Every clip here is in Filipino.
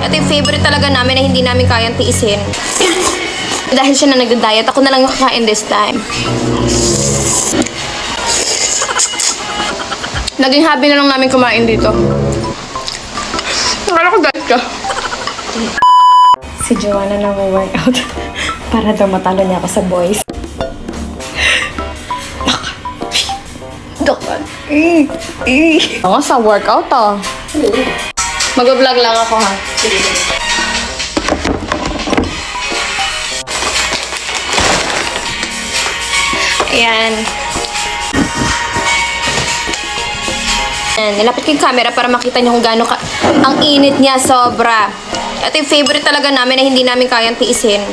Ito yung favorite talaga namin na hindi namin kayang tiisin. Dahil siya na nagda-diet, ako na lang yung kakain this time. Naging hobby na lang namin kumain dito. Akala ko diet ka. Si Joanna na workout para daw matalo niya ako sa boys. Dakan. Ako sa workout ah. Mag-vlog lang ako ha. Ayan. Ayan. Nilapit ko yung camera para makita niyo kung gaano ka ang init niya, sobra. Ito yung favorite talaga namin na hindi namin kayang tiisin.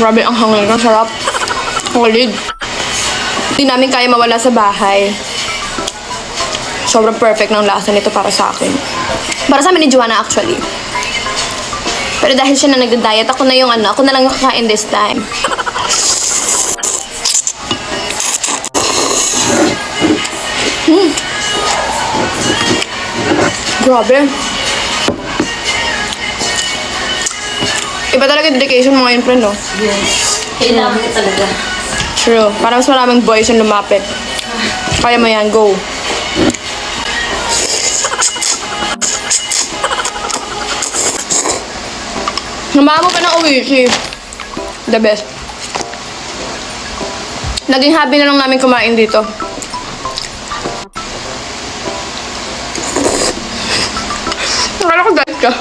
Grabe ang hangin. Ang sarap. Solid. Hindi namin kaya mawala sa bahay. Sobrang perfect ng lasa nito para sa akin. Para sa amin ni Joanna actually. Pero dahil siya na nagda-diet, ako na lang yung kakain this time. Grabe. Iba talaga dedication mo ngayon, friend, no? Yes. Kailangan ko talaga. True. Para mas maraming boys yung lumapit. Kaya mo yan. Go. Namamo pa ng Oishi. The best. Naging hobby na lang namin kumain dito. Akala ko diet ka.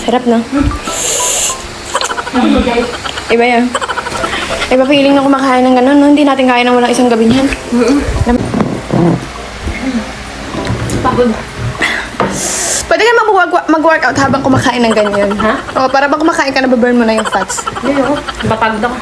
Sarap, no? Iba yan. Iba feeling na kumakain ng gano'n, no? Hindi natin kaya ng walang isang gabi niyan. Pagod. Pwede ka mag-workout habang kumakain ng ganyan. Ha? O, para bang kumakain ka, nababurn mo na yung fats. Hindi ako. Mapagod ako.